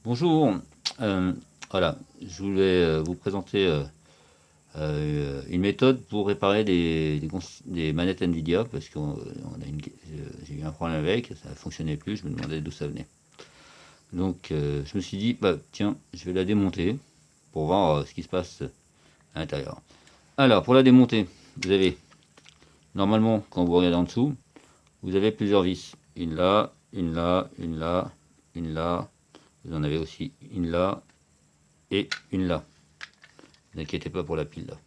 Bonjour, euh, voilà, je voulais vous présenter une méthode pour réparer des manettes Nvidia parce que j'ai eu un problème avec, ça ne fonctionnait plus, je me demandais d'où ça venait. Donc je me suis dit, bah tiens, je vais la démonter pour voir ce qui se passe à l'intérieur. Alors pour la démonter, vous avez normalement quand vous regardez en dessous, vous avez plusieurs vis. Une là, une là, une là, une là, vous en avez aussi une là et une là. Ne vous inquiétez pas pour la pile là.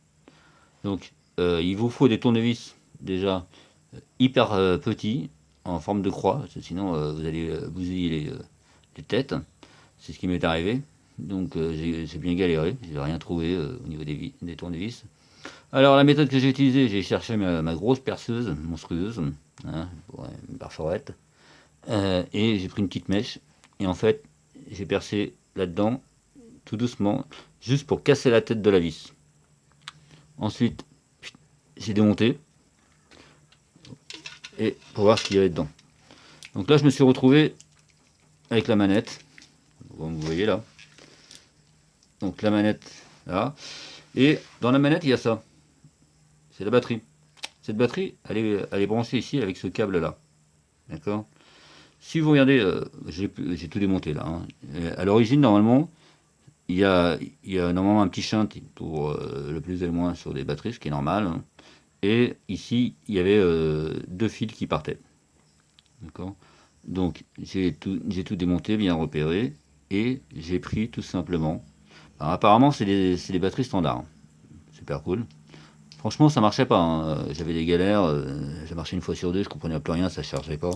Donc, il vous faut des tournevis déjà hyper petits, en forme de croix, parce que sinon vous allez bousiller les têtes. C'est ce qui m'est arrivé. Donc, j'ai bien galéré, j'ai rien trouvé au niveau des tournevis. Alors, la méthode que j'ai utilisée, j'ai cherché ma grosse perceuse monstrueuse, hein, pour une perforette, et j'ai pris une petite mèche, et en fait, j'ai percé là-dedans, tout doucement, juste pour casser la tête de la vis. Ensuite, j'ai démonté, et pour voir ce qu'il y avait dedans. Donc là, je me suis retrouvé avec la manette, comme vous voyez là. Donc la manette là. Et dans la manette, il y a ça. C'est la batterie. Cette batterie, elle est branchée ici avec ce câble là. D'accord. Si vous regardez, j'ai tout démonté là, hein. À l'origine, normalement, il y a normalement un petit shunt pour le plus et le moins sur des batteries, ce qui est normal, hein. Et ici, il y avait deux fils qui partaient. D'accord. Donc j'ai tout démonté, bien repéré, et j'ai pris tout simplement. Alors, apparemment, c'est des batteries standards. Super cool. Franchement, ça marchait pas, hein. J'avais des galères, ça marchait une fois sur deux, je comprenais plus rien, ça chargeait pas.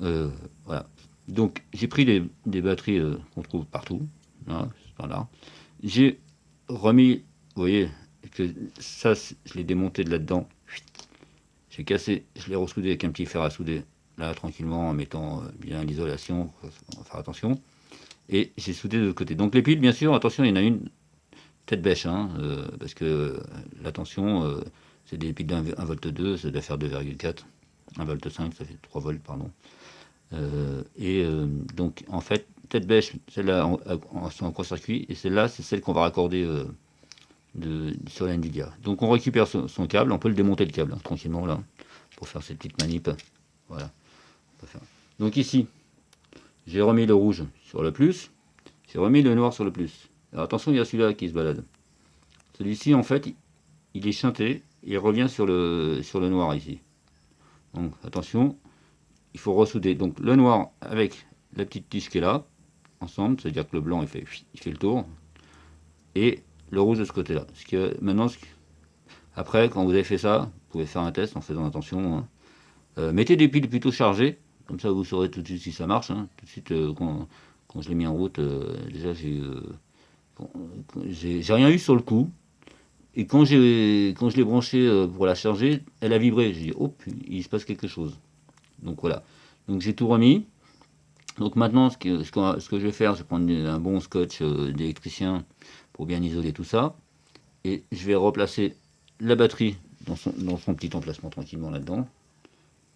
Euh, voilà. Donc j'ai pris des batteries qu'on trouve partout, hein, standard. J'ai remis, vous voyez, que ça, je l'ai démonté de là-dedans. J'ai cassé, je l'ai ressoudé avec un petit fer à souder, là, tranquillement, en mettant bien l'isolation, faut faire attention. Et j'ai soudé de l'autre côté. Donc les piles, bien sûr, attention, il y en a une tête bêche, hein, parce que la tension, c'est des piles d'1 volt 2, ça doit faire 2,4. 1 volt 5, ça fait 3 volts, pardon. Donc, en fait, tête bêche, celle-là en court-circuit, et celle-là, c'est celle qu'on va raccorder sur la Nvidia. Donc, on récupère son câble, on peut le démonter le câble, hein, tranquillement, là, pour faire cette petite manip. Voilà. On peut faire. Donc, ici, j'ai remis le rouge sur le plus, j'ai remis le noir sur le plus. Alors, attention, il y a celui-là qui se balade. Celui-ci, en fait, il est chanté, et il revient sur le noir ici. Donc, attention, il faut ressouder. Donc, le noir avec la petite tige qui est là, ensemble, c'est-à-dire que le blanc il fait le tour, et le rouge de ce côté-là. Maintenant, après, quand vous avez fait ça, vous pouvez faire un test en faisant attention, hein. Mettez des piles plutôt chargées, comme ça vous saurez tout de suite si ça marche, hein. Tout de suite, quand je l'ai mis en route, déjà bon, j'ai rien eu sur le coup. Et quand je l'ai branchée pour la charger, elle a vibré. J'ai dit, oh, il se passe quelque chose. Donc voilà. Donc j'ai tout remis. Donc maintenant, ce que je vais faire, je vais prendre un bon scotch d'électricien pour bien isoler tout ça. Et je vais replacer la batterie dans son petit emplacement tranquillement là-dedans.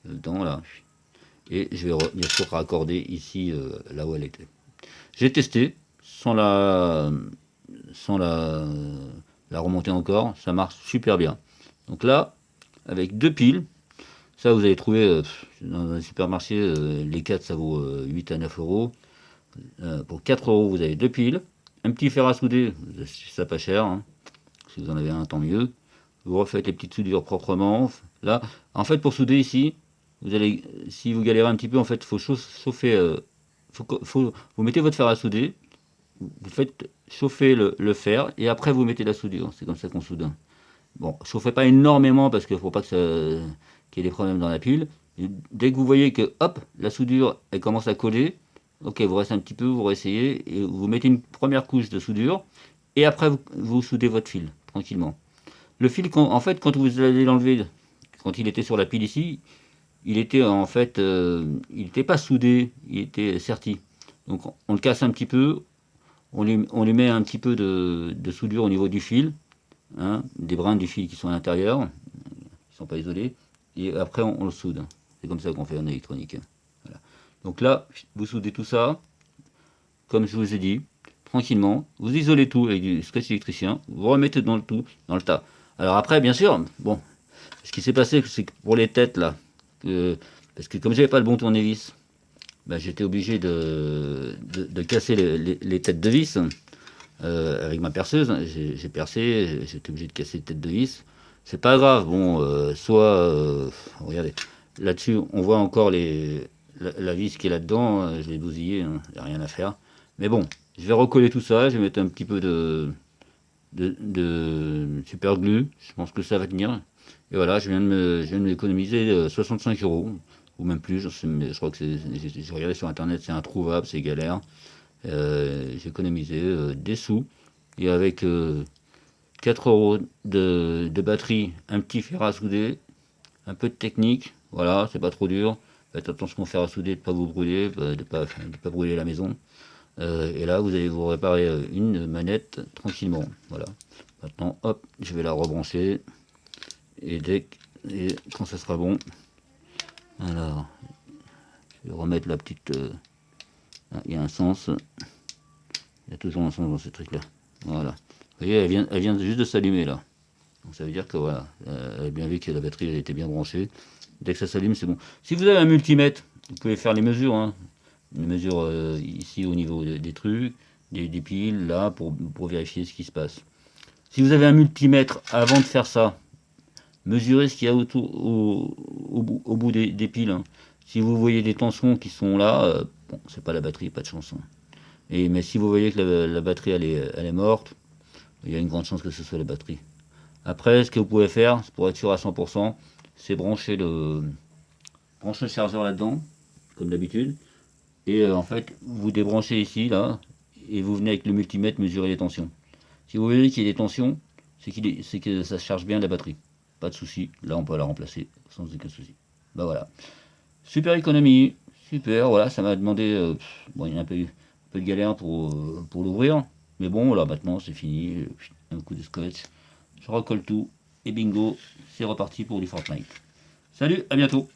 Dedans, là. Et je vais bien sûr raccorder ici, là où elle était. J'ai testé sans la remonter encore. Ça marche super bien. Donc là, avec deux piles, ça vous allez trouver dans un supermarché, les 4 ça vaut 8 à 9 euros. Pour 4 euros, vous avez deux piles, un petit fer à souder, c'est ça pas cher, hein. Si vous en avez un, tant mieux. Vous refaites les petites soudures proprement. Là, en fait, pour souder ici, si vous galérez un petit peu, en fait, il faut chauffer. Vous mettez votre fer à souder, vous faites chauffer le fer et après vous mettez la soudure. C'est comme ça qu'on soude. Bon, chauffez pas énormément parce qu'il ne faut pas qu'il y ait des problèmes dans la pile. Et dès que vous voyez que hop, la soudure elle commence à coller, ok, vous restez un petit peu, vous réessayez et vous mettez une première couche de soudure et après vous soudez votre fil tranquillement. Le fil, en fait, quand vous allez l'enlever, quand il était sur la pile ici, il était en fait, il n'était pas soudé, il était serti. Donc on le casse un petit peu, on lui met un petit peu de soudure au niveau du fil, hein, des brins du fil qui sont à l'intérieur, qui ne sont pas isolés, et après on le soude. C'est comme ça qu'on fait en électronique. Voilà. Donc là, vous soudez tout ça, comme je vous ai dit, tranquillement, vous isolez tout avec du scotch électricien, vous remettez dans le tout, dans le tas. Alors après, bien sûr, bon, ce qui s'est passé, c'est que pour les têtes là, parce que comme j'avais pas le bon tournevis, bah, j'étais obligé de casser les têtes de vis avec ma perceuse. J'ai percé, j'étais obligé de casser les têtes de vis. C'est pas grave, bon, regardez, là-dessus, on voit encore la vis qui est là-dedans, je l'ai bousillée, hein, y a rien à faire. Mais bon, je vais recoller tout ça, je vais mettre un petit peu de super glue, je pense que ça va tenir. Et voilà, je viens de m'économiser 65 euros, ou même plus, je crois que j'ai regardé sur internet, c'est introuvable, c'est galère. J'ai économisé des sous, et avec 4 euros de batterie, un petit fer à souder, un peu de technique, voilà, c'est pas trop dur. Faites attention au fer à souder, de ne pas vous brûler, de pas brûler la maison. Et là, vous allez vous réparer une manette tranquillement. Voilà. Maintenant, hop, je vais la rebrancher. Et quand ça sera bon, alors, je vais remettre la petite. Il y a un sens. Il y a toujours un sens dans ce truc-là. Voilà. Vous voyez, elle vient juste de s'allumer là. Donc ça veut dire que voilà, elle a bien vu que la batterie elle était bien branchée. Dès que ça s'allume, c'est bon. Si vous avez un multimètre, vous pouvez faire les mesures, hein. Les mesures ici au niveau des trucs, des piles, là, pour vérifier ce qui se passe. Si vous avez un multimètre, avant de faire ça, mesurez ce qu'il y a autour, au bout des piles, hein. Si vous voyez des tensions qui sont là, bon, c'est pas la batterie, pas de chance, hein. Mais si vous voyez que la batterie elle est morte, il y a une grande chance que ce soit la batterie. Après, ce que vous pouvez faire, pour être sûr à 100%, c'est brancher le chargeur là-dedans, comme d'habitude. Et en fait, vous débranchez ici, là, et vous venez avec le multimètre mesurer les tensions. Si vous voyez qu'il y a des tensions, c'est que ça charge bien la batterie. Pas de souci, là on peut la remplacer sans aucun souci. Bah voilà. Super économie, super, voilà, ça m'a demandé, bon, il y a un peu de galère pour l'ouvrir. Mais bon, là maintenant c'est fini, un coup de scotch, je recolle tout, et bingo, c'est reparti pour du Fortnite. Salut, à bientôt.